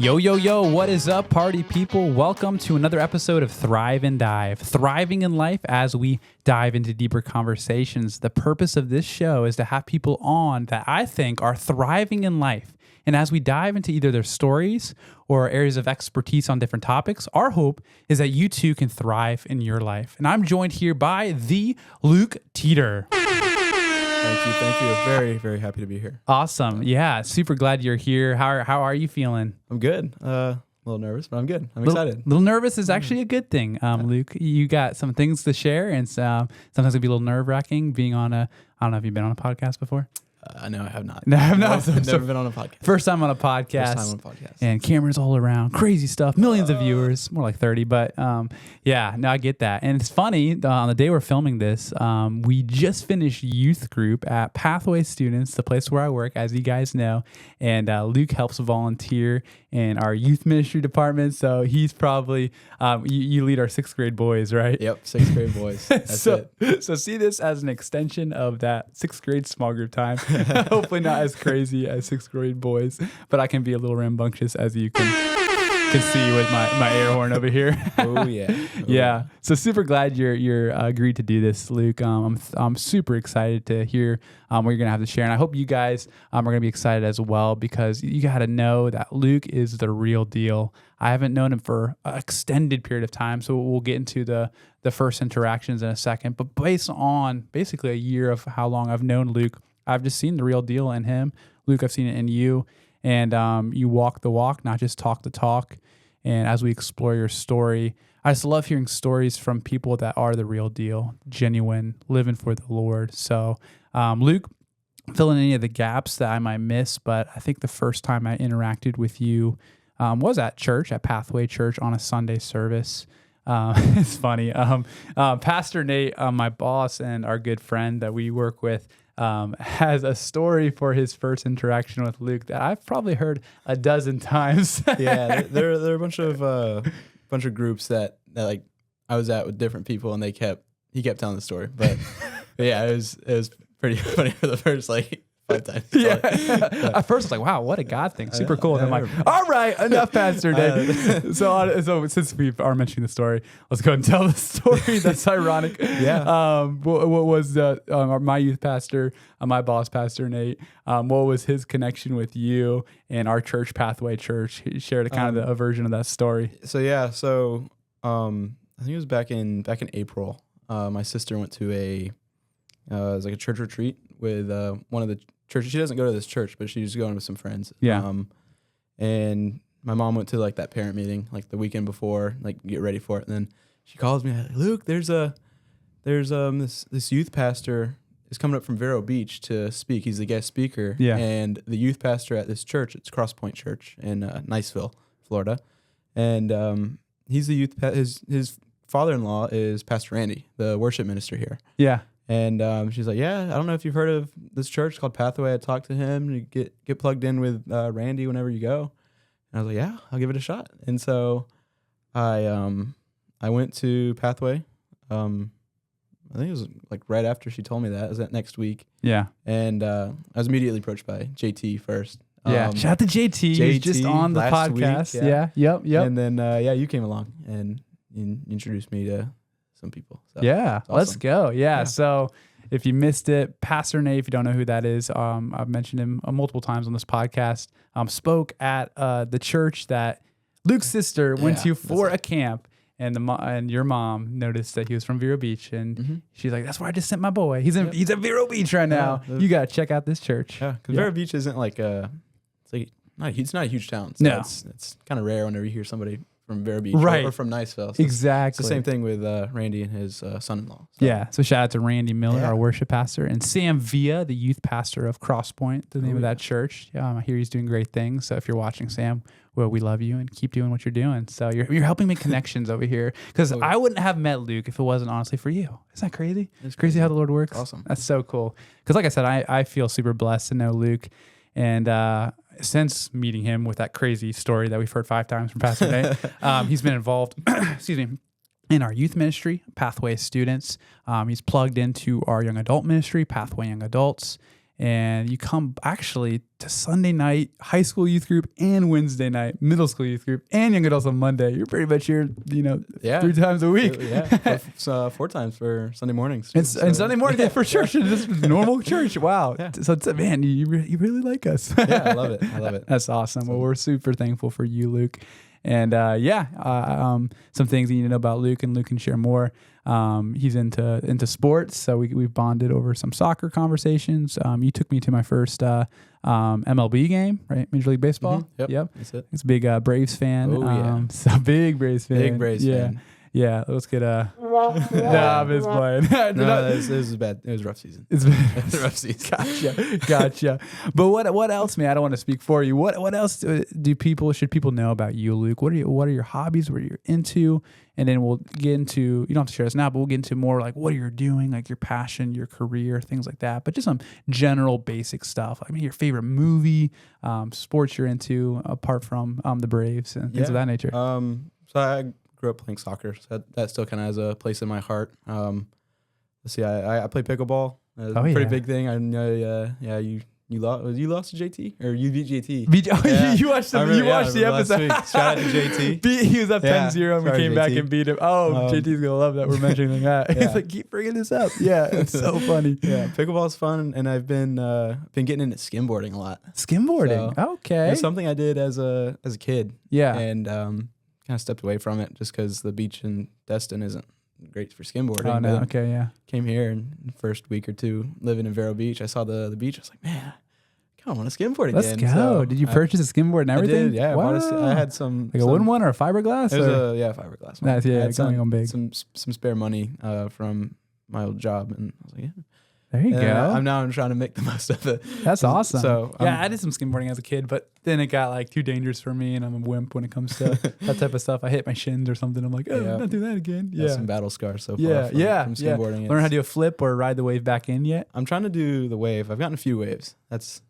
Yo, yo, yo, what is up, party people? Welcome to another episode of Thrive and Dive, thriving in life as we dive into deeper conversations. The purpose of this show is to have people on that I think are thriving in life. And as we dive into either their stories or areas of expertise on different topics, our hope is that you too can thrive in your life. And I'm joined here by the Luke Teater. Thank you. Very, very happy to be here. Awesome. Yeah, super glad you're here. How are you feeling? I'm good. A little nervous, but I'm good. I'm excited. Little nervous is actually a good thing, Luke. You got some things to share, and sometimes it'll be a little nerve-wracking being on I don't know if you've been on a podcast before? No, I have not. No, I have not. I've never been on a podcast. First time on a podcast. And cameras all around. Crazy stuff. Millions of viewers. More like 30. But yeah, no, I get that. And it's funny, on the day we're filming this, we just finished youth group at Pathway Students, the place where I work, as you guys know. And Luke helps volunteer in our youth ministry department. So he's probably, you lead our sixth grade boys, right? Yep, sixth grade boys. That's it. So see this as an extension of that sixth grade small group time. Hopefully not as crazy as sixth grade boys, but I can be a little rambunctious, as you can see with my air horn over here. Oh yeah. Yeah. So super glad you're agreed to do this, Luke. I'm super excited to hear what you're gonna have to share, and I hope you guys are gonna be excited as well, because you got to know that Luke is the real deal. I haven't known him for an extended period of time, so we'll get into the first interactions in a second. But based on basically a year of how long I've known Luke, I've just seen the real deal in him. Luke, I've seen it in you. And you walk the walk, not just talk the talk. And as we explore your story, I just love hearing stories from people that are the real deal, genuine, living for the Lord. So, Luke, fill in any of the gaps that I might miss, but I think the first time I interacted with you was at church, at Pathway Church on a Sunday service. It's funny. Pastor Nate, my boss and our good friend that we work with, has a story for his first interaction with Luke that I've probably heard a dozen times. Yeah, there are a bunch of groups that like I was at with different people, and he kept telling the story. But yeah, it was pretty funny for the first like 5 times. Yeah. At first, I was like, wow, what a God thing. Super cool. And I'm like, all right, enough, Pastor Dave. So since we are mentioning the story, let's go and tell the story. That's ironic. Yeah. What was my youth pastor, my boss, Pastor Nate, what was his connection with you and our church, Pathway Church? He shared a version of that story. So yeah, I think it was back in April. My sister went to it was like a church retreat with one of the churches. She doesn't go to this church, but she's going with some friends. Yeah. And my mom went to like that parent meeting like the weekend before, like get ready for it. And then she calls me, like, Luke, there's this youth pastor is coming up from VERO Beach to speak. He's the guest speaker. Yeah. And the youth pastor at this church, it's Cross Point Church in Niceville, Florida. And he's the youth. His father-in-law is Pastor Randy, the worship minister here. Yeah. And she's like, yeah, I don't know if you've heard of this church called Pathway. I talked to him. You get plugged in with Randy whenever you go. And I was like, yeah, I'll give it a shot. And so I went to Pathway. I think it was like right after she told me that. It was that next week. Yeah. And I was immediately approached by JT first. Yeah. Shout out to JT. He was just on the podcast. Week, yeah. Yep. And then, you came along and you introduced me to some people. So yeah, awesome. Let's go. Yeah. So if you missed it, Pastor Nate, if you don't know who that is, I've mentioned him multiple times on this podcast, spoke at the church that Luke's sister went to for a camp. And your mom noticed that he was from VERO Beach, and she's like, "That's where I just sent my boy. He's at VERO Beach right now. You gotta check out this church." Yeah, because VERO Beach isn't like it's not a huge town. So no, it's kind of rare whenever you hear somebody from VERO Beach or from Niceville. So exactly. It's the same thing with Randy and his son-in-law. So. Yeah. So shout out to Randy Miller, our worship pastor, and Sam Villa, the youth pastor of Cross Point, the name of that church. I hear he's doing great things. So if you're watching, Sam, well, we love you and keep doing what you're doing. So you're helping make connections over here, because I wouldn't have met Luke if it wasn't honestly for you. Isn't that crazy? It's crazy how the Lord works. Awesome. That's so cool. Because like I said, I feel super blessed to know Luke. And since meeting him with that crazy story that we've heard 5 times from Pastor Nate, he's been involved, in our youth ministry, Pathway Students. He's plugged into our young adult ministry, Pathway Young Adults. And you come actually to Sunday night, high school youth group, and Wednesday night, middle school youth group, and young adults on Monday. You're pretty much here, 3 times a week. So 4 times for Sunday mornings. And Sunday morning for church. Just normal church. Wow. Yeah. So man, you really like us. Yeah, I love it. That's awesome. Well, we're super thankful for you, Luke. And some things that you need to know about Luke, and Luke can share more. He's into sports, so we've bonded over some soccer conversations. You took me to my first MLB game, right? Major League Baseball. Mm-hmm. Yep. That's it. He's a big Braves fan. Oh, yeah. So big Braves fan. Big Braves fan. Yeah, let's get a. Nah, I'm just playing. No, it was bad. It was a rough season. It's a rough season. Gotcha. But what else, man? I don't want to speak for you. What else should people know about you, Luke? What are your hobbies? What are you into? And then we'll get into, you don't have to share this now, but we'll get into more like what you're doing, like your passion, your career, things like that. But just some general basic stuff. I mean, your favorite movie, sports you're into, apart from the Braves and things of that nature. So I grew up playing soccer. So that still kind of has a place in my heart. Let's see, I play pickleball. It's a pretty big thing. I know, you lost to JT, or you beat JT. You watched the episode. Shout out to JT. He was up 10-0 and we came back and beat him. Oh, JT's gonna love that we're mentioning that. He's like, keep bringing this up. Yeah, it's so funny. Yeah, pickleball's fun, and I've been getting into skimboarding a lot. Skimboarding, so okay. It's something I did as a kid. Yeah, and kind of stepped away from it just because the beach in Destin isn't great for skimboarding. Oh no, okay, yeah. Came here, and the first week or two living in VERO Beach, I saw the beach. I was like, man, I kind of want to skimboard again. Let's go. So did you purchase a skimboard and everything? I did, yeah. Wow. I had some a wooden one or a fiberglass? It was a fiberglass one. Nice, yeah. I had going big. Some spare money from my old job, and I was like, yeah. There you go. I'm trying to make the most of it. That's awesome. So I did some skimboarding as a kid, but then it got like too dangerous for me, and I'm a wimp when it comes to that type of stuff. I hit my shins or something. I'm like, I'm not doing that again. Yeah, some battle scars so far. From skimboarding. Learn how to do a flip or ride the wave back in yet? I'm trying to do the wave. I've gotten a few waves. That's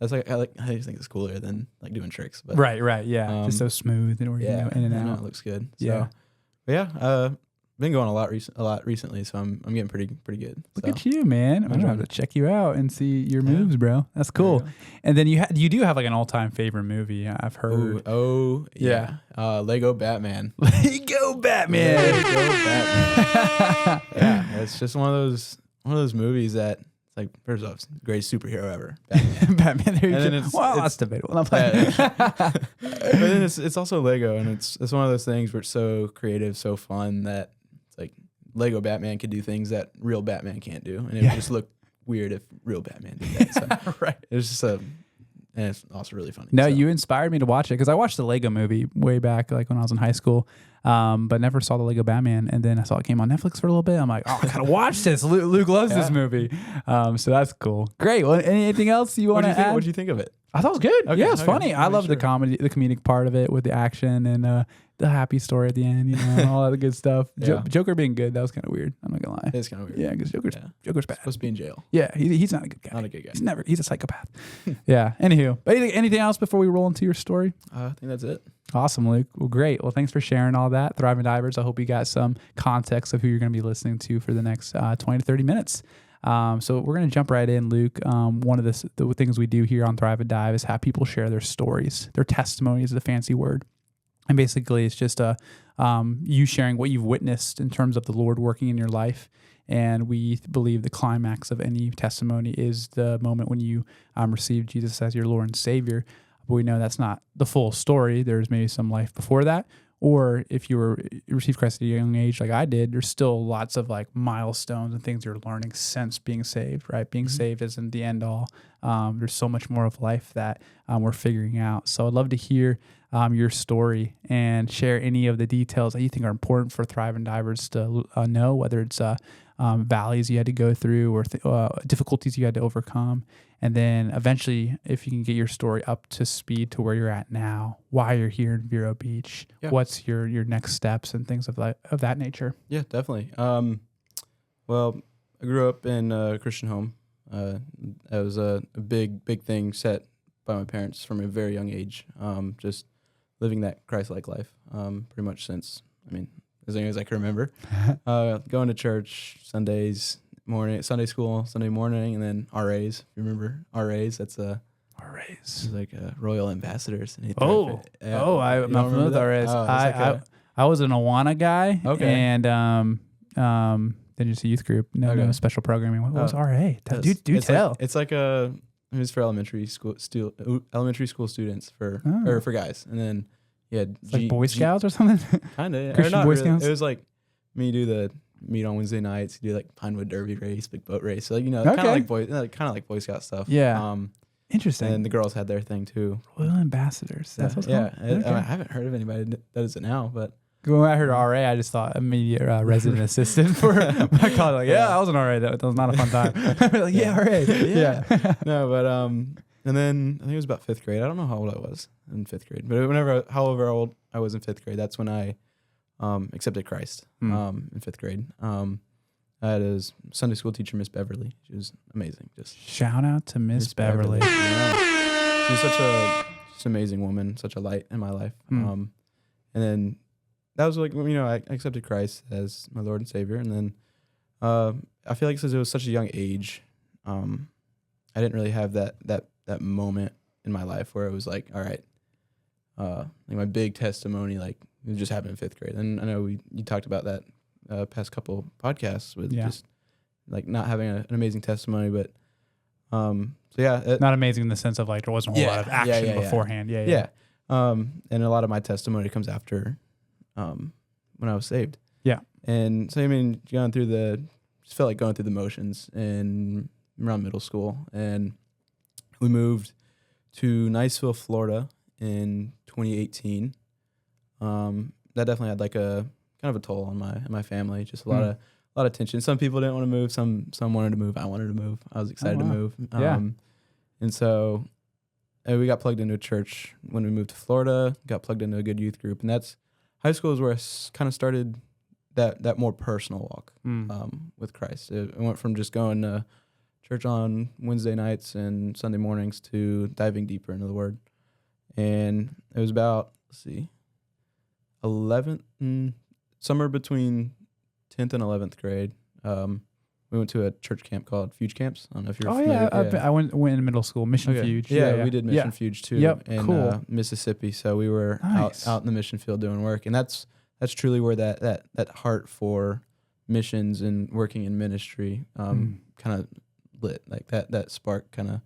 like I just think it's cooler than like doing tricks. But right, yeah, just so smooth and in and out. It looks good. Yeah, so, but been going a lot recently, so I'm getting pretty good. Look at you, man! I'm gonna have to check you out and see your moves, bro. That's cool. And then you do have like an all-time favorite movie. I've heard. Oh yeah. Lego Batman. Lego Batman. Yeah, it's just one of those movies that it's like first off, greatest superhero ever. Batman. There you go. That's debatable. I'm playing. But then it's also Lego, and it's one of those things where it's so creative, so fun that. Like Lego Batman could do things that real Batman can't do, and it would just look weird if real Batman did that. So right. It's just and it's also really funny. No, you inspired me to watch it because I watched the Lego movie way back, like when I was in high school, but never saw the Lego Batman. And then I saw it came on Netflix for a little bit. I'm like, I gotta watch this. Luke loves this movie, so that's cool. Great. Well, anything else you want to add? What did you think of it? I thought it was good. Okay, it's funny. I love the comedic part of it with the action and the happy story at the end, all that good stuff. Joker being good, that was kind of weird. I'm not gonna lie. It's kind of weird. Yeah, because Joker's bad. Supposed to be in jail. Yeah, he's not a good guy. Not a good guy. He's a psychopath. Yeah. Anywho, but anything else before we roll into your story? I think that's it. Awesome, Luke. Well, great. Well, thanks for sharing all that. Thriving Divers, I hope you got some context of who you're going to be listening to for the next 20 to 30 minutes. So we're going to jump right in, Luke. One of the things we do here on Thrive and Dive is have people share their stories. Their testimony is the fancy word. And basically it's just you sharing what you've witnessed in terms of the Lord working in your life. And we believe the climax of any testimony is the moment when you receive Jesus as your Lord and Savior. But we know that's not the full story. There's maybe some life before that. Or if you received Christ at a young age like I did, there's still lots of like milestones and things you're learning since being saved, right? Being saved isn't the end all. There's so much more of life that we're figuring out. So I'd love to hear your story and share any of the details that you think are important for Thrive and Divers to know, whether it's valleys you had to go through or difficulties you had to overcome. And then eventually, if you can get your story up to speed to where you're at now, why you're here in VERO Beach, what's your next steps and things of that nature. Yeah, definitely. Well, I grew up in a Christian home. That was a big thing set by my parents from a very young age. Just living that Christ-like life, pretty much since, as long as I can remember. Going to church Sundays morning, Sunday school, Sunday morning, and then RAs. Remember RAs? That's RAs. RAs? He's like royal ambassadors. And I'm not familiar with RAs. I was an Awana guy. Okay. And then just a youth group. No special programming. What was RA? Do tell. It's like it was for elementary school students for guys, and then it's like Boy Scouts or something. Kind of Christian Boy really. Scouts. It was like me do the meet on Wednesday nights. You do like Pinewood Derby race, big boat race. So kind of like Boy Scout stuff. Yeah. Interesting. And the girls had their thing too. Royal ambassadors. That's what's I haven't heard of anybody that does it now, but. When I heard RA, I just thought immediate resident assistant for my college. Like, I was an RA. That was not a fun time. Like, RA. Yeah. No, but and then I think it was about fifth grade. I don't know how old I was in fifth grade, but however old I was in fifth grade, that's when I accepted Christ in fifth grade. I had a Sunday school teacher, Miss Beverly. She was amazing. Just shout out to Miss Beverly. She's such an amazing woman, such a light in my life. And then. That was like, I accepted Christ as my Lord and Savior. And then I feel like since it was such a young age, I didn't really have that moment in my life where it was like, all right, like my big testimony, like it just happened in fifth grade. And I know you talked about that past couple podcasts with just like not having an amazing testimony, but not amazing in the sense of like there wasn't a whole lot of action beforehand. Yeah. And a lot of my testimony comes after when I was saved. Yeah. And so, just felt like going through the motions and around middle school. And we moved to Niceville, Florida in 2018. That definitely had like a kind of a toll on my family. Just a lot of tension. Some people didn't want to move. Some wanted to move. I wanted to move. I was excited to move. And so we got plugged into a church when we moved to Florida, got plugged into a good youth group. And high school is where I kind of started that more personal walk with Christ. It went from just going to church on Wednesday nights and Sunday mornings to diving deeper into the Word. And it was about, 11th, somewhere between 10th and 11th grade. We went to a church camp called Fuge Camps. I don't know if you're familiar. I went in middle school, Mission Fuge. Yeah, we did Mission Fuge too in Mississippi. So we were out in the mission field doing work. And that's truly where that heart for missions and working in ministry kind of lit. Like that spark kind of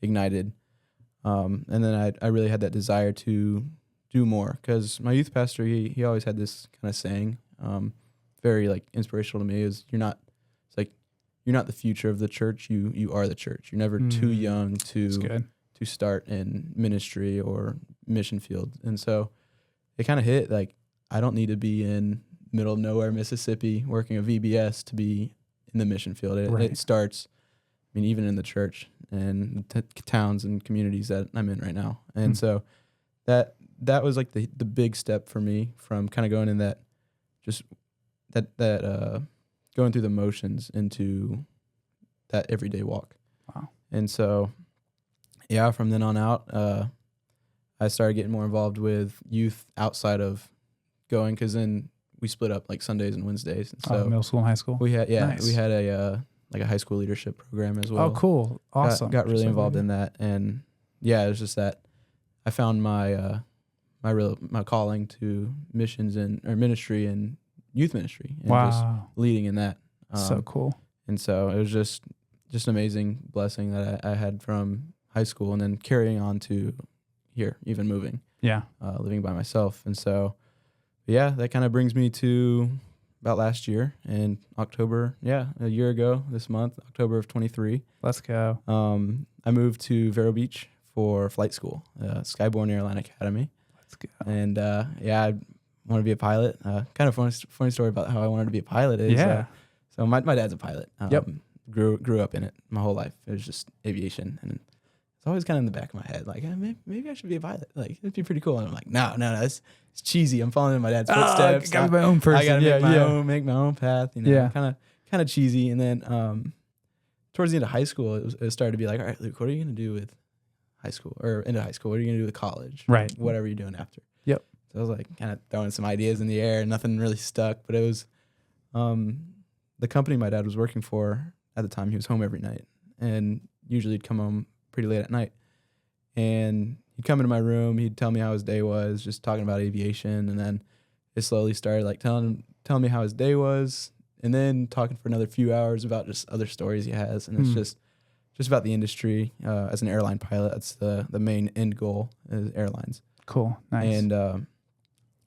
ignited. And then I really had that desire to do more, because my youth pastor, he always had this kind of saying, very like inspirational to me, is you're not the future of the church. You are the church. You're never too young to start in ministry or mission field. And so it kind of hit, like, I don't need to be in middle of nowhere, Mississippi, working a VBS to be in the mission field. It starts, even in the church and the towns and communities that I'm in right now. And so that was like the big step for me, from kind of going in that going through the motions into that everyday walk. Wow. And so, from then on out, I started getting more involved with youth outside of going, because then we split up like Sundays and Wednesdays. And so middle school and high school. We had a high school leadership program as well. Oh, cool. Awesome. Got really involved in that. And it was just that I found my calling to missions or ministry and youth ministry, and just leading in that. So cool. And so it was just an amazing blessing that I had from high school, and then carrying on to here, even moving. Yeah. Living by myself. And so, that kind of brings me to about last year in October. A year ago this month, October of 23. Let's go. I moved to Vero Beach for flight school, Skyborne Airline Academy. Let's go. And I want to be a pilot. Kind of funny story about how I wanted to be a pilot is. So my dad's a pilot. Grew up in it my whole life. It was just aviation, and it's always kind of in the back of my head, like, maybe I should be a pilot. Like, it'd be pretty cool. And I'm like, no, it's cheesy. I'm following in my dad's footsteps. I gotta be my own person. I gotta make my own path. Kind of cheesy. And then towards the end of high school, it started to be like, all right, Luke, what are you gonna do with high school or into high school? What are you gonna do with college? Right. Whatever you're doing after. Yep. So I was like kind of throwing some ideas in the air. Nothing really stuck, but it was the company my dad was working for at the time. He was home every night, and usually he'd come home pretty late at night. and he'd come into my room. He'd tell me how his day was, just talking about aviation, and then it slowly started like telling me how his day was, and then talking for another few hours about just other stories he has, and it's just about the industry. As an airline pilot, that's the main end goal is airlines. Cool, nice. And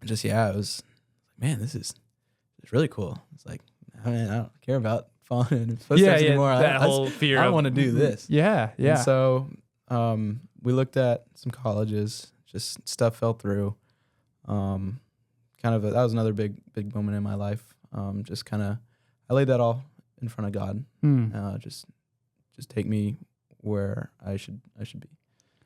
it was, man, this is really cool. It's like, I don't care about falling in footsteps anymore. That whole fear. I want to do this. Yeah. And so we looked at some colleges. Just stuff fell through. That was another big moment in my life. Just kind of, I laid that all in front of God. Just take me where I should be.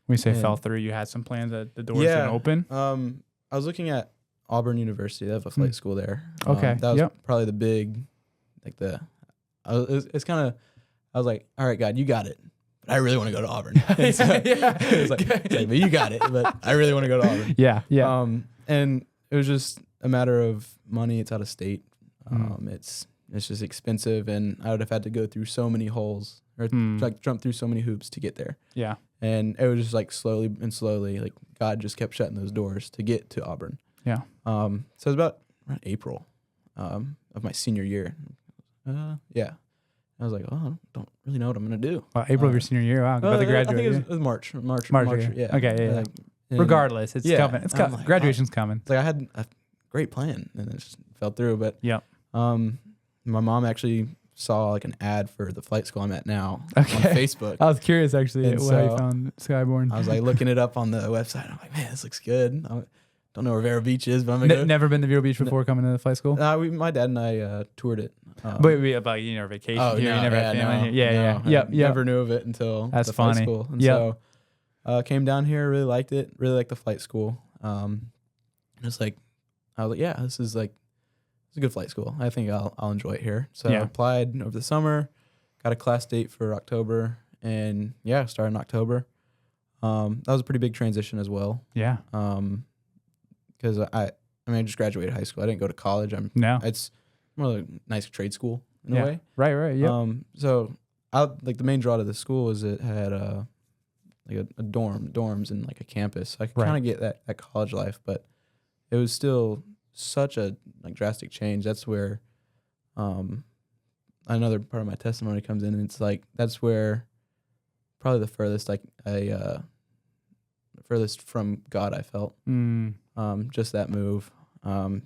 When you say fell through, you had some plans that the doors didn't open? I was looking at Auburn University. They have a flight school there. Okay. That was probably the big, I was like, all right, God, you got it. But I really want to go to Auburn. It's like, but you got it. But I really want to go to Auburn. Yeah. And it was just a matter of money. It's out of state. It's just expensive, and I would have had to go through so many holes or jump through so many hoops to get there. Yeah. And it was just like slowly, like God just kept shutting those doors to get to Auburn. Yeah. So it was about around April of my senior year. Yeah. I was like, oh, I don't really know what I'm going to do. April of your senior year. Wow. About to graduate. I think it was March. Yeah. Okay. Yeah. Regardless, it's coming. It's coming. Like, graduation's coming. It's like I had a great plan and it just fell through. But my mom actually saw like an ad for the flight school I'm at now on Facebook. I was curious actually how you found Skyborn. I was like looking it up on the website. I'm like, man, this looks good. I don't know where VERO Beach is, but I'm gonna go. Never been to VERO Beach before coming to the flight school? My dad and I toured it. Wait, about vacation here? You never had family here? Yeah. Never knew of it until the flight school. And so came down here, really liked it, really liked the flight school. And it's like, I was like, yeah, this is like, it's a good flight school. I think I'll enjoy it here. So I applied over the summer, got a class date for October, and started in October. That was a pretty big transition as well. Yeah. Because I just graduated high school. I didn't go to college. It's more like a nice trade school in a way. Right. Yeah. So the main draw to the school is it had a dorms and like a campus. So I could kind of get that college life, but it was still such a drastic change. That's where another part of my testimony comes in, and it's like that's where probably the furthest furthest from God I felt. Just that move,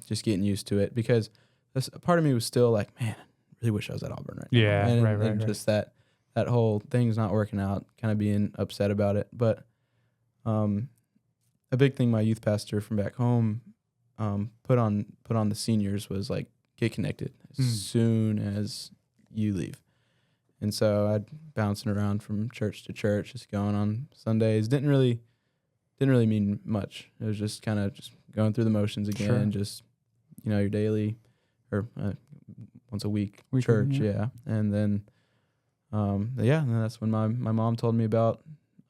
just getting used to it, because a part of me was still like, man, I really wish I was at Auburn right now. And just that whole thing's not working out, kind of being upset about it. But a big thing my youth pastor from back home put on the seniors was like, get connected as soon as you leave. And so I'd bouncing around from church to church, just going on Sundays. Didn't really mean much. It was just kind of just going through the motions again, just your daily or once a week church, And then and then that's when my mom told me about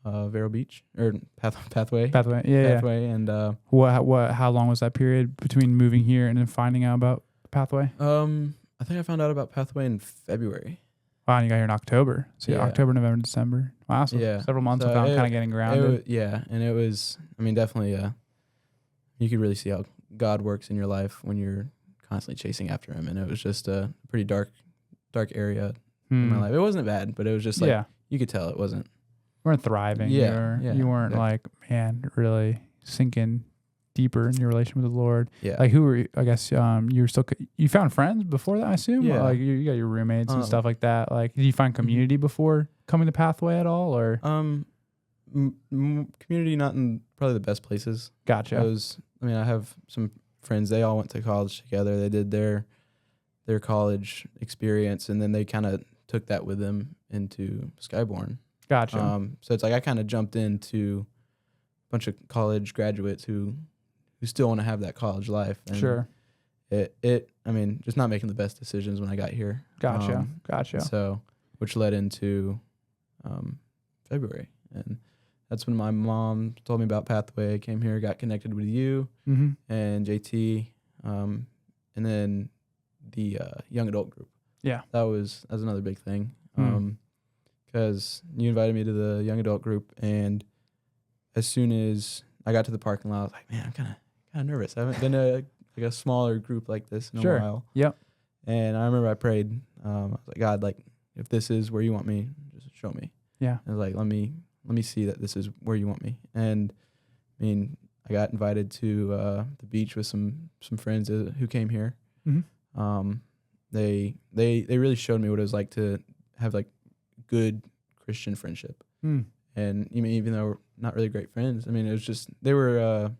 VERO Beach or Pathway. And how long was that period between moving here and then finding out about Pathway? I think I found out about Pathway in February. Wow, and you got here in October. So October, November, December. Wow, so several months without kind of getting grounded. And it was, definitely, you could really see how God works in your life when you're constantly chasing after him. And it was just a pretty dark area in my life. It wasn't bad, but it was just like, you could tell it wasn't. You weren't thriving. You weren't like, man, really sinking deeper in your relation with the Lord. Yeah. Like who were, I guess, you found friends before that, I assume? Yeah. Like you got your roommates and stuff like that. Like, did you find community before coming to Pathway at all, or? Community not in probably the best places. Gotcha. I have some friends, they all went to college together. They did their college experience, and then they kind of took that with them into Skyborn. Gotcha. So it's like I kind of jumped into a bunch of college graduates who still want to have that college life. And sure. Just not making the best decisions when I got here. Gotcha. So, which led into February. And that's when my mom told me about Pathway. I came here, got connected with you and JT, and then the young adult group. Yeah. That was another big thing. Because you invited me to the young adult group, and as soon as I got to the parking lot, I was like, man, I'm kind of nervous. I haven't been to like a smaller group like this in a while. Yep. And I remember I prayed. I was like, God, like if this is where you want me, just show me. Yeah. I was like, let me see that this is where you want me. And I mean, I got invited to the beach with some friends who came here. Mm-hmm. They really showed me what it was like to have like good Christian friendship. Mm. And even though we're not really great friends, I mean, it was just they were it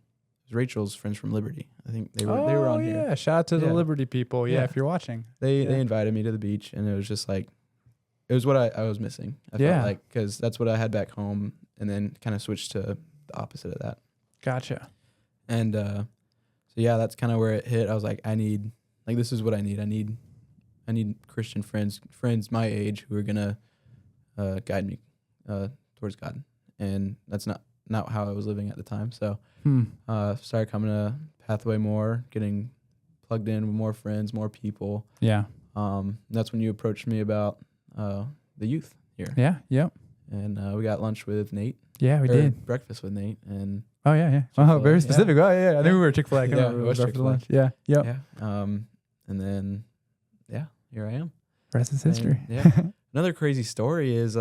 was Rachel's friends from Liberty. I think they were on here. Yeah, shout out to the Liberty people. Yeah, if you're watching. They invited me to the beach, and it was just like it was what I was missing. I felt like because that's what I had back home, and then kind of switched to the opposite of that. Gotcha. And so yeah, that's kind of where it hit. I was like, this is what I need. I need Christian friends my age who are gonna guide me towards God, and that's not how I was living at the time. So started coming to Pathway more, getting plugged in with more friends, more people. Yeah. That's when you approached me about the youth here. Yeah. Yep. And we got lunch with Nate. Yeah, we did. Breakfast with Nate. And oh, yeah. Oh, very specific. Oh, yeah. I knew we were Chick-fil-A. Yeah, it was Chick-fil-A. Lunch. Yeah. Yep. Yeah. And then, here I am. Rest is history. And, another crazy story is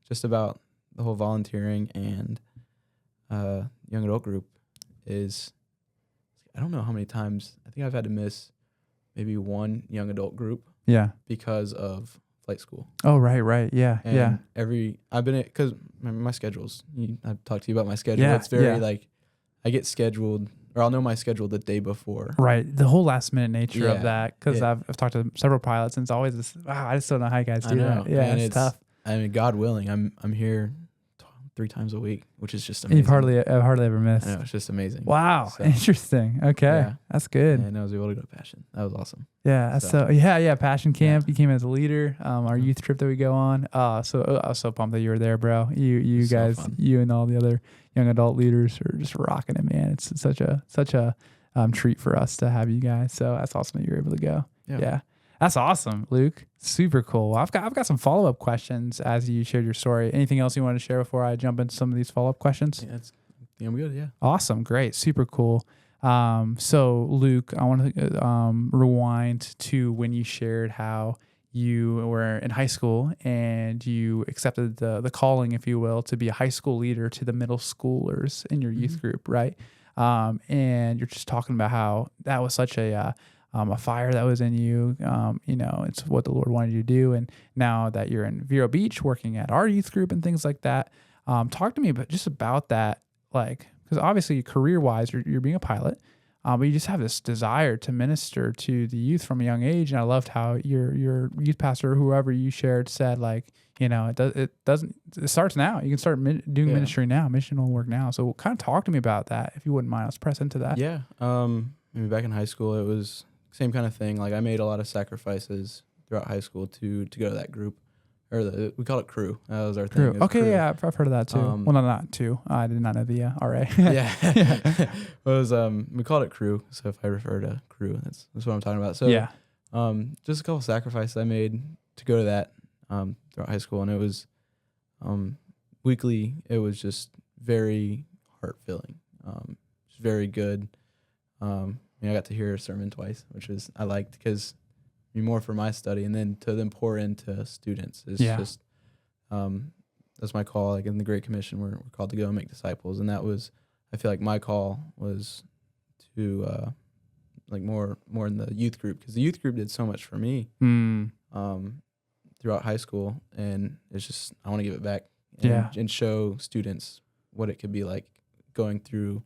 just about the whole volunteering and young adult group is, I don't know how many times, I think I've had to miss maybe one young adult group. Yeah. Because of flight school. Oh, right. Yeah. And I've been, because my schedules, I've talked to you about my schedule. Yeah. It's very like, I get scheduled, or I'll know my schedule the day before. Right. The whole last minute nature of that, because I've talked to several pilots, and it's always this, I just don't know how you guys do that. Yeah, and it's tough. I mean, God willing, I'm here 3 times a week, which is just amazing. I've hardly ever missed. I know, it's just amazing. Wow. So, interesting. Okay. That's good. And I was able to go to Passion. That was awesome. Yeah. So Passion Camp. You came as a leader. Our youth trip that we go on. So I was so pumped that you were there, bro. You guys, fun. You and all the other young adult leaders are just rocking it, man. It's such a treat for us to have you guys. So that's awesome that you were able to go. Yeah. That's awesome, Luke. Super cool. I've got some follow-up questions as you shared your story. Anything else you want to share before I jump into some of these follow-up questions? Yeah, I'm good. Yeah. Awesome. Great. Super cool. So Luke, I want to rewind to when you shared how you were in high school and you accepted the calling, if you will, to be a high school leader to the middle schoolers in your youth group, right? And you're just talking about how that was such a fire that was in you. It's what the Lord wanted you to do. And now that you're in VERO Beach working at our youth group and things like that, talk to me about that, because obviously career-wise, you're being a pilot, but you just have this desire to minister to the youth from a young age. And I loved how your youth pastor, whoever you shared, said, it starts now. You can start doing ministry now, missional work now. So kind of talk to me about that, if you wouldn't mind. Let's press into that. Yeah. Maybe back in high school, it was same kind of thing. Like I made a lot of sacrifices throughout high school to go to that group, or we call it crew. That was our thing. Okay, crew. Yeah, I've heard of that too. Well, no, not two. I did not know the RA. Yeah, it was we called it crew. So if I refer to crew, that's what I'm talking about. So just a couple sacrifices I made to go to that throughout high school, and it was weekly. It was just very heart filling. Just very good. I got to hear a sermon twice, which I liked because more for my study, and then to then pour into students is just that's my call. Like in the Great Commission, we're called to go and make disciples, and that was, I feel like my call was to more in the youth group, because the youth group did so much for me throughout high school, and it's just I want to give it back and show students what it could be like going through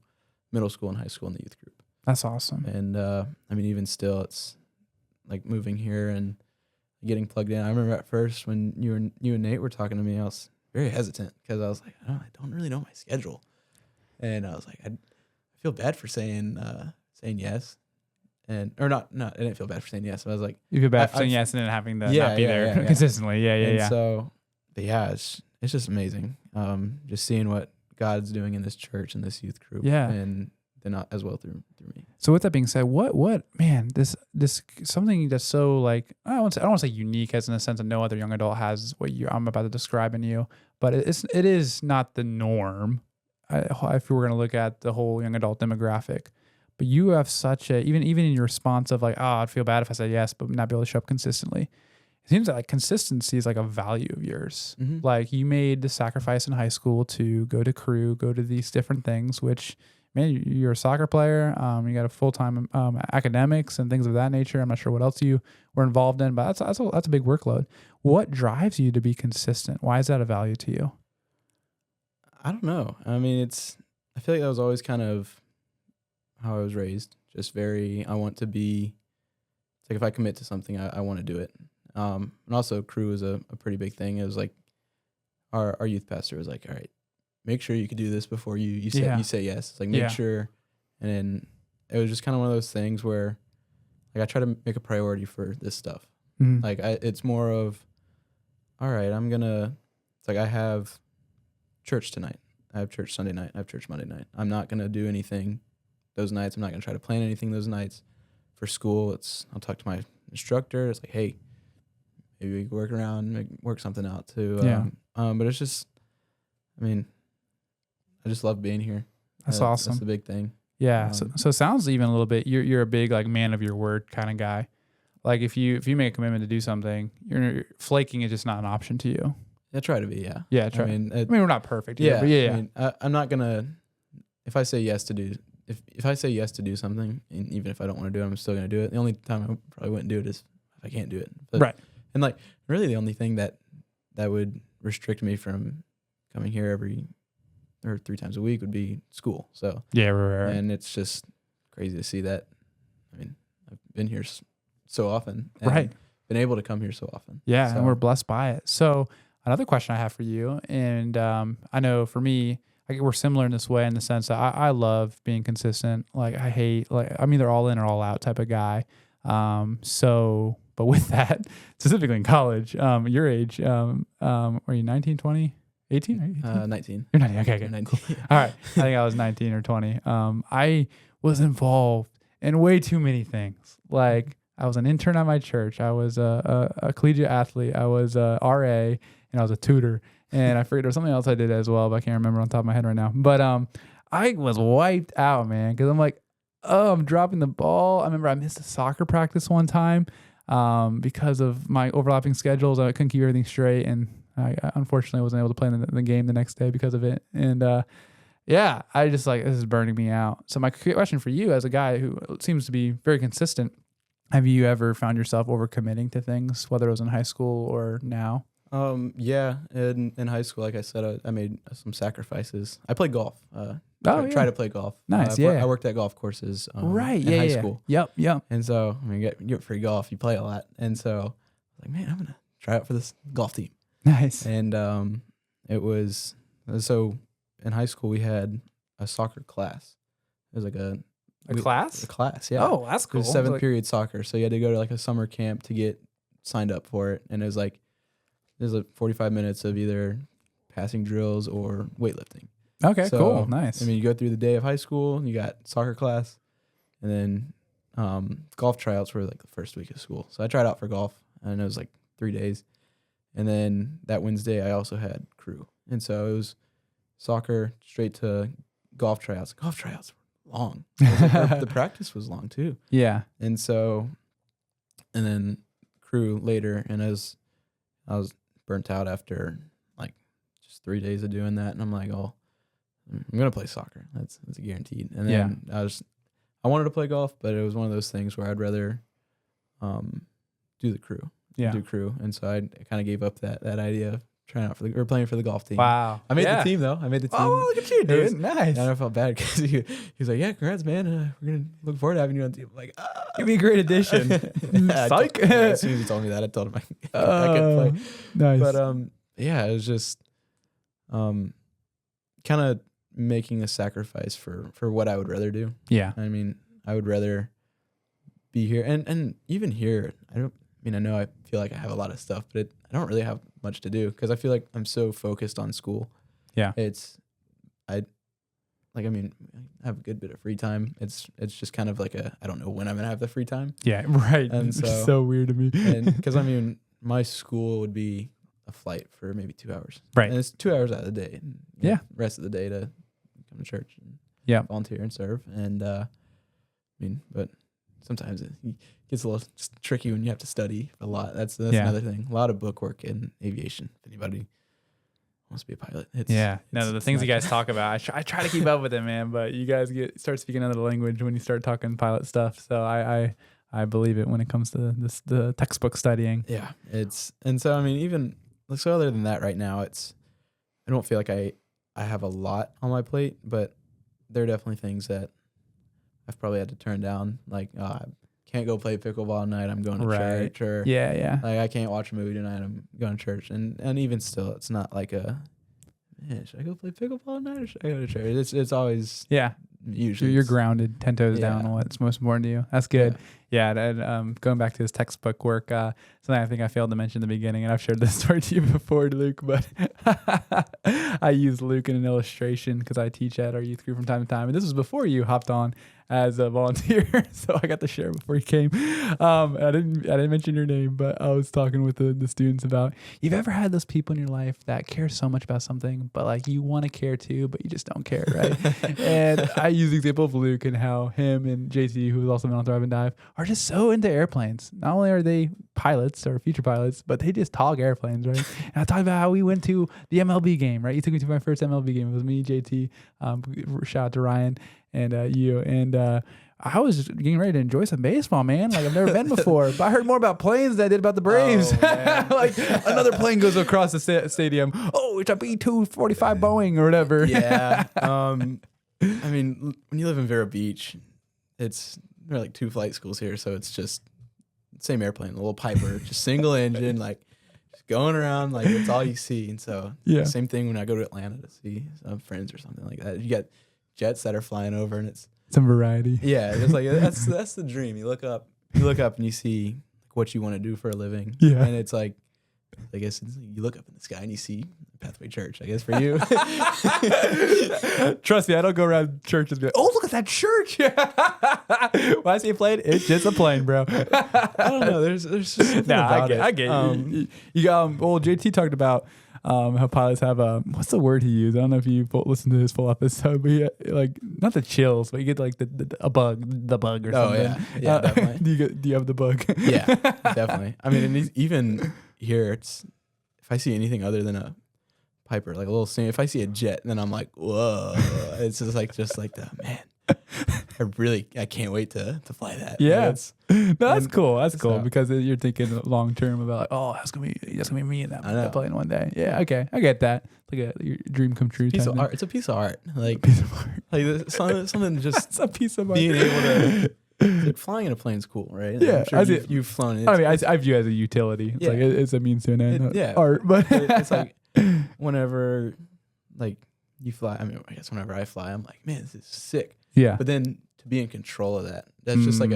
middle school and high school in the youth group. That's awesome. And even still, it's like moving here and getting plugged in. I remember at first when you and Nate were talking to me, I was very hesitant because I was like, I don't really know my schedule, and I was like, I feel bad for saying yes, or not. I didn't feel bad for saying yes. I was like, you feel bad for saying yes and then having to not be there consistently. Yeah. So, but it's just amazing. Just seeing what God's doing in this church and this youth group. Yeah, and then not as well through me. So with that being said, what man, this something that's so like I don't want to say unique, as in the sense that no other young adult has what I'm about to describe in you, but it is not the norm. if we were going to look at the whole young adult demographic, but you have such a, even in your response of like, oh, I'd feel bad if I said yes, but not be able to show up consistently. It seems like consistency is like a value of yours. Mm-hmm. Like you made the sacrifice in high school to go to crew, go to these different things, which, man, you're a soccer player. You got a full-time academics and things of that nature. I'm not sure what else you were involved in, but that's a big workload. What drives you to be consistent? Why is that a value to you? I don't know. I mean, I feel like that was always kind of how I was raised. Just I want to be, it's like if I commit to something, I want to do it. And also crew is a pretty big thing. It was like our youth pastor was like, all right, make sure you could do this before you say yes. It's like, make sure. And then it was just kind of one of those things where like I try to make a priority for this stuff. Mm-hmm. Like it's more of, all right, it's like I have church tonight. I have church Sunday night. I have church Monday night. I'm not going to do anything those nights. I'm not going to try to plan anything those nights. For school, I'll talk to my instructor. It's like, hey, maybe we can work around, work something out too. But it's just, I mean, I just love being here. That's awesome. That's the big thing. Yeah. So it sounds even a little bit, you're a big like man of your word kind of guy. Like if you make a commitment to do something, you're flaking is just not an option to you. I try to be, yeah. Yeah, try. I mean, we're not perfect. Either, but yeah. I mean, I'm not gonna. If I say yes to do, if I say yes to do something, and even if I don't want to do it, I'm still gonna do it. The only time I probably wouldn't do it is if I can't do it. But, right. And like, really, the only thing that would restrict me from coming here 3 times a week would be school. So yeah, right. And it's just crazy to see that. I mean, I've been here so often, and right? Been able to come here so often. Yeah, so. And we're blessed by it. So another question I have for you, and I know for me, we're similar in this way in the sense that I love being consistent. Like I hate, like I'm either all in or all out type of guy. But with that, specifically in college, your age, were you 19, 20, 18? 19. You're 19. Okay, 19. Cool. All right. I think I was 19 or 20. I was involved in way too many things. Like I was an intern at my church. I was a collegiate athlete. I was a RA, and I was a tutor. And I forget there was something else I did as well, but I can't remember on top of my head right now. But I was wiped out, man, because I'm like, oh, I'm dropping the ball. I remember I missed a soccer practice one time because of my overlapping schedules. I couldn't keep everything straight, and I unfortunately wasn't able to play in the game the next day because of it. And I just like, this is burning me out. So my question for you, as a guy who seems to be very consistent, have you ever found yourself overcommitting to things, whether it was in high school or now? Yeah. In high school, like I said, I made some sacrifices. I played golf. Try to play golf. Nice. I worked at golf courses. In high school. Yep. And so, I mean, you get free golf, you play a lot. And so I was like, man, I'm going to try out for this golf team. Nice. And, it was, so in high school, we had a soccer class. It was like a class? A class, yeah. Oh, that's cool. It was 7th period soccer. So you had to go to like a summer camp to get signed up for it. And it was like, there's like 45 minutes of either passing drills or weightlifting. Okay, so, cool. Nice. I mean, you go through the day of high school, you got soccer class, and then golf tryouts were like the first week of school. So I tried out for golf, and it was like 3 days. And then that Wednesday, I also had crew. And so it was soccer straight to golf tryouts. Golf tryouts were long. The practice was long too. Yeah. And so, and then crew later, and I was burnt out after like just 3 days of doing that, and I'm like, oh, I'm gonna play soccer. That's a guaranteed. And then I wanted to play golf, but it was one of those things where I'd rather do the crew. Do crew. And so I kind of gave up that idea of trying out or playing for the golf team. Wow. I made the team though. I made the team. Oh, look at you, dude. Nice. And I felt bad because he was like, yeah, congrats, man. We're gonna look forward to having you on the team. I'm like, you'd be a great addition. Psych. As soon as he told me that, I told him I couldn't play. Nice. But it was just kind of making a sacrifice for what I would rather do. Yeah. I mean, I would rather be here, and even here, I know I feel like I have a lot of stuff, but I don't really have much to do because I feel like I'm so focused on school. Yeah. I have a good bit of free time. It's just kind of like I don't know when I'm going to have the free time. Yeah, right. And it's so weird to me. And because I mean, my school would be a flight for maybe 2 hours. Right. And it's 2 hours out of the day. And, yeah. Rest of the day to come to church and volunteer and serve. And but sometimes it gets a little tricky when you have to study a lot. That's another thing. A lot of book work in aviation. If anybody wants to be a pilot, the things you guys talk about, I try to keep up with it, man. But you guys start speaking another language when you start talking pilot stuff. So I believe it when it comes to the textbook studying. Yeah, so I mean, even so, other than that, right now I don't feel like I have a lot on my plate, but there are definitely things that I've probably had to turn down. Like, I can't go play pickleball tonight, I'm going to church. Or like, I can't watch a movie tonight, I'm going to church. And even still, it's not like should I go play pickleball tonight or should I go to church? It's always usually you're grounded, 10 toes down on what's most important to you. That's good. Yeah, and going back to this textbook work, something I think I failed to mention in the beginning, and I've shared this story to you before, Luke, but I use Luke in an illustration because I teach at our youth group from time to time, and this was before you hopped on as a volunteer, so I got to share before you came. I didn't mention your name, but I was talking with the students about, you've ever had those people in your life that care so much about something, but like you want to care too, but you just don't care, right? And I use the example of Luke and how him and JT, who is also been on Thrive and Dive, are just so into airplanes. Not only are they pilots or future pilots, but they just talk airplanes, right? And I talked about how we went to the MLB game, right? You took me to my first MLB game. It was me, JT, shout out to Ryan, and you. And I was getting ready to enjoy some baseball, man. Like, I've never been before. But I heard more about planes than I did about the Braves. Oh, like, another plane goes across the stadium. Oh, it's a B-245 Boeing or whatever. Yeah. I mean, when you live in Vero Beach, there are like 2 flight schools here, so it's just same airplane, a little Piper, just single engine, like just going around, like it's all you see. And so same thing when I go to Atlanta to see some friends or something like that. You got jets that are flying over, and it's some variety. Yeah, it's like that's the dream. You look up and you see what you want to do for a living. Yeah, and it's like, I guess you look up in the sky and you see Pathway Church, I guess, for you. Trust me, I don't go around churches and be like, oh, look at that church. When I see a plane, it's just a plane, bro. I don't know. There's just something about I get it. JT talked about how pilots have what's the word he used? I don't know if you listened to his full episode, but he, like, not the chills, but you get like the bug or something. Oh yeah, definitely. Do you have the bug? Yeah, definitely. I mean, and even here, if I see anything other than a Piper, like a little thing, if I see a jet, then I'm like, whoa! It's just like the man. I can't wait to fly that. Yeah, that's cool. That's cool because you're thinking long term about, like, oh, that's gonna be me in that plane one day. Yeah, okay, I get that. Like your dream come true. Piece of art. It's a piece of art. Like a piece of art. Like something just. It's a piece of art. Being able to. Like, flying in a plane is cool, right? Yeah, I'm sure you've flown it. I mean, I view it as a utility. It's like it's a means to an end. Art, but it's like whenever like you fly. I mean, I guess whenever I fly, I'm like, man, this is sick. Yeah. But then to be in control of that's just like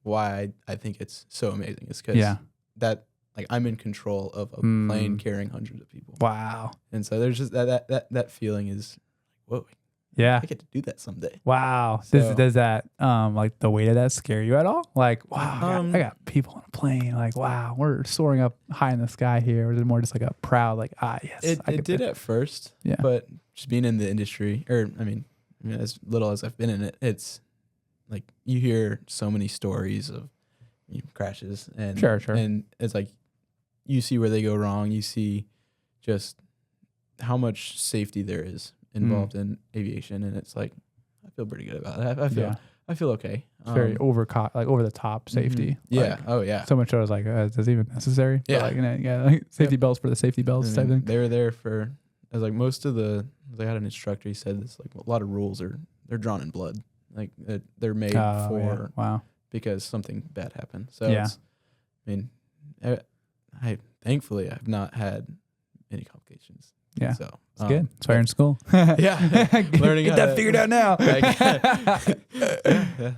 why I think it's so amazing. It's because that like I'm in control of a plane carrying hundreds of people. Wow. And so there's just that feeling is, whoa. Yeah. I get to do that someday. Wow. So, does that like the weight of that scare you at all? Like, wow, I got people on a plane. Like, wow, we're soaring up high in the sky here. Or is it more just like a proud, like, yes. It did at first. Yeah. But just being in the industry, or I mean, as little as I've been in it, it's like you hear so many stories of crashes and sure. And it's like you see where they go wrong. You see just how much safety there is involved in aviation, and it's like I feel pretty good about it. I feel okay. It's very over the top safety. Yeah. Like, oh yeah. So much I was like, is this even necessary? Yeah. But like safety belts for the safety belts type thing. They were there for. I was like they had an instructor. He said this, like, a lot of rules they're drawn in blood. Like they're made for because something bad happened. So it's, I mean, I thankfully I've not had any complications. Yeah, so it's good. That's why you're in school. Yeah, learning get that figured out now. Yeah,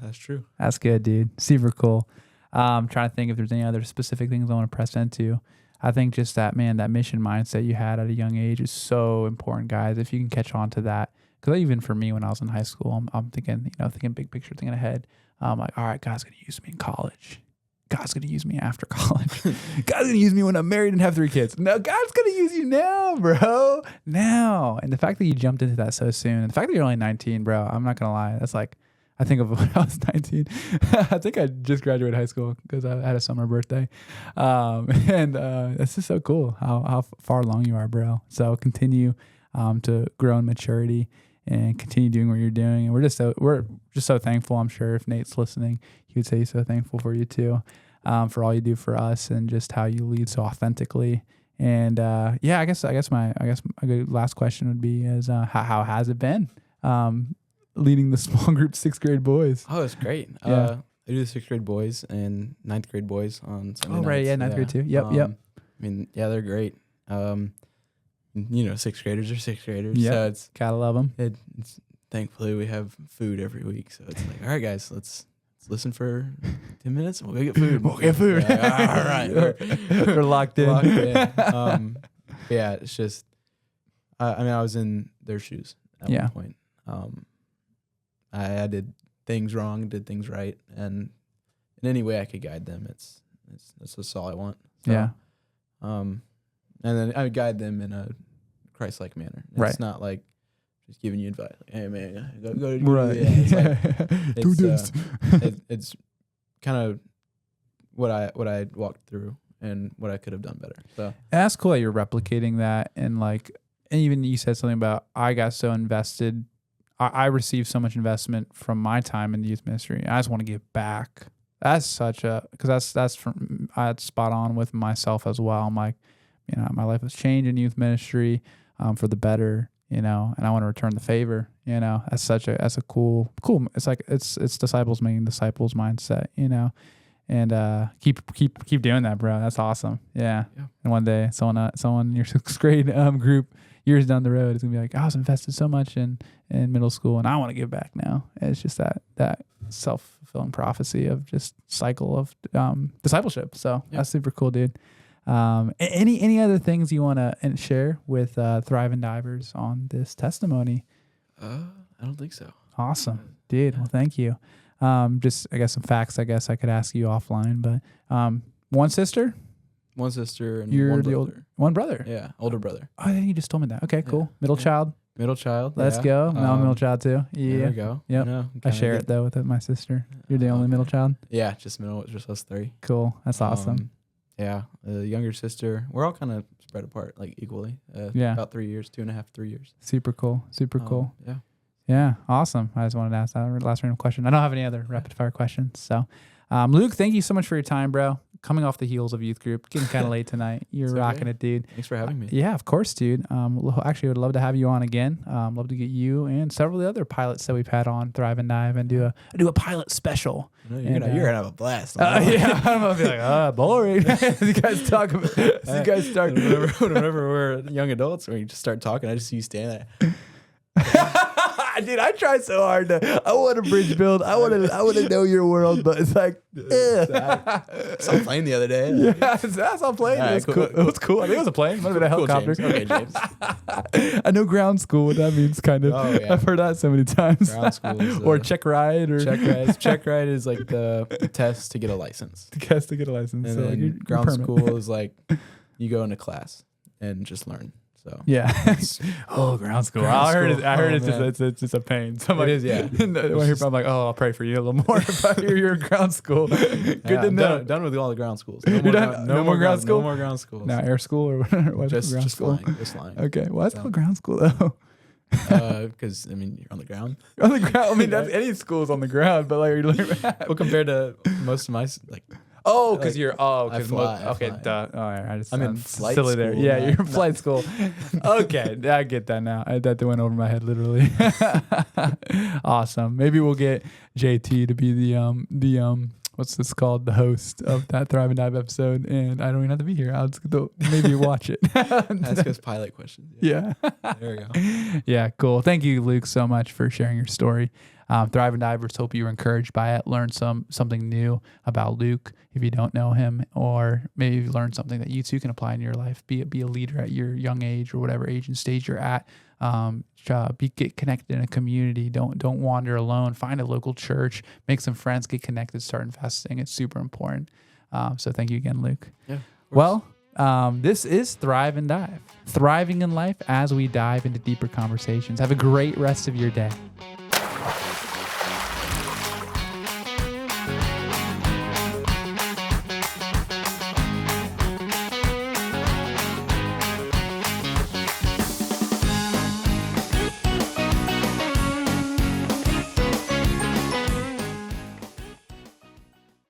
that's true. That's good, dude. Super cool. I'm trying to think if there's any other specific things I want to press into. I think just that mission mindset you had at a young age is so important, guys. If you can catch on to that, because even for me when I was in high school, I'm thinking, thinking big picture, thinking ahead. I'm like, all right, God's gonna use me in college. God's going to use me after college. God's going to use me when I'm married and have 3 kids. No, God's going to use you now, bro. Now. And the fact that you jumped into that so soon, and the fact that you're only 19, bro, I'm not going to lie. That's like, I think of when I was 19. I think I just graduated high school because I had a summer birthday. And it's just so cool how far along you are, bro. So continue to grow in maturity and continue doing what you're doing. And we're just so thankful. I'm sure if Nate's listening, he would say he's so thankful for you too, for all you do for us and just how you lead so authentically. And yeah, I guess my good last question would be is how has it been leading the small group 6th grade boys? Oh, it's great. Yeah. I do the 6th grade boys and 9th grade boys on Sunday nights. Oh, right. Yeah, 9th grade too. Yep. I mean, yeah, they're great. 6th graders are 6th graders. Yep. So it's Gotta love them. it's thankfully we have food every week. So it's like, all right, guys, let's listen for 10 minutes and we'll go get food. We'll get food. Yeah, all right. We're locked in. Yeah, it's just, I mean, I was in their shoes at one point. I did things wrong, did things right, and in any way I could guide them, that's just all I want. So, Yeah. And then I would guide them in a Christ-like manner. It's not like just giving you advice. Like, hey man, go do Right. It's Do this. It's kind of what I walked through and what I could have done better. So And that's cool that you're replicating that. And even you said something about, I got so invested. I received so much investment from my time in the youth ministry. I just want to give back. That's because that's spot on with myself as well. I'm like, my life has changed in youth ministry for the better, and I want to return the favor. That's a cool. It's like it's disciples making disciples mindset, and keep doing that, bro. That's awesome. Yeah. And one day someone in your 6th grade group years down the road is gonna be like, I was invested so much in middle school and I want to give back now. And it's just that self-fulfilling prophecy of just cycle of discipleship. So that's super cool, dude. Any other things you want to share with Thriving Divers on this testimony? I don't think so. Awesome, dude. Well, thank you. Just I guess some facts. I guess I could ask you offline, but one sister. One sister and You're one the brother. One brother. Yeah, older brother. Oh, then you just told me that. Okay, cool. Middle child. Middle child. Let's go. No, I'm middle child too. Yeah. There we go. Yep. I share it though with my sister. You're the only middle child. Yeah, just us 3. Cool. That's awesome. Yeah, the younger sister. We're all kind of spread apart, like equally. About 3 years, 2.5, 3 years. Super cool. Cool. Yeah. Yeah. Awesome. I just wanted to ask that last random question. I don't have any other rapid fire questions. So, Luke, thank you so much for your time, bro. Coming off the heels of youth group, getting kind of late tonight. You're rocking it, dude. Thanks for having me. Yeah, of course, dude. Actually, would love to have you on again. Love to get you and several of the other pilots that we've had on Thrive and Dive and do a pilot special. You're gonna have a blast. Yeah, I'm gonna be like, boring. You guys talk about. You guys start. Whenever we're young adults, when you just start talking, I just see you standing there. Dude, I try so hard I want to bridge build. I want to know your world, but it's like, I saw a plane the other day. Yeah, I saw a plane. It was cool. It was cool. I think it was a plane. Might have been a helicopter. Cool, James. Okay, James. I know ground school, what that means, kind of. Oh, yeah. I've heard that so many times. Ground school is, or check ride. Or check ride. Check ride is like the test to get a license. The test to get a license. And so then your ground permit. school is like you go into class and just learn. So yeah. Ground school. I heard it's just a pain. So it is, yeah. When I hear, I'm like, I'll pray for you a little more if I hear you're in ground school. Good to know. Done with all the ground schools. You're done? No more ground school? No more ground schools. Now air school or whatever. Just ground school? flying. Just flying. Okay. Why is it called ground school though? Because you're on the ground. On the ground. I mean, that's any school is on the ground, but like, well, compared to most of my because you're I fly. okay. Duh. All right, I'm in flight silly school. there. Yeah, you're in flight school. Okay, I get that now. That went over my head literally. Awesome. Maybe we'll get JT to be the what's this called? The host of that Thrive and Dive episode, and I don't even have to be here. I'll just maybe watch it. Ask us pilot questions. Yeah. There we go. Yeah, cool. Thank you, Luke, so much for sharing your story. Thrive and Divers, hope you were encouraged by it, learned something new about Luke if you don't know him, or maybe you learned something that you too can apply in your life. Be a leader at your young age or whatever age and stage you're at. Get connected in a community. Don't wander alone. Find a local church. Make some friends. Get connected. Start investing. It's super important. So thank you again, Luke. Yeah. Well, this is Thrive and Dive. Thriving in life as we dive into deeper conversations. Have a great rest of your day.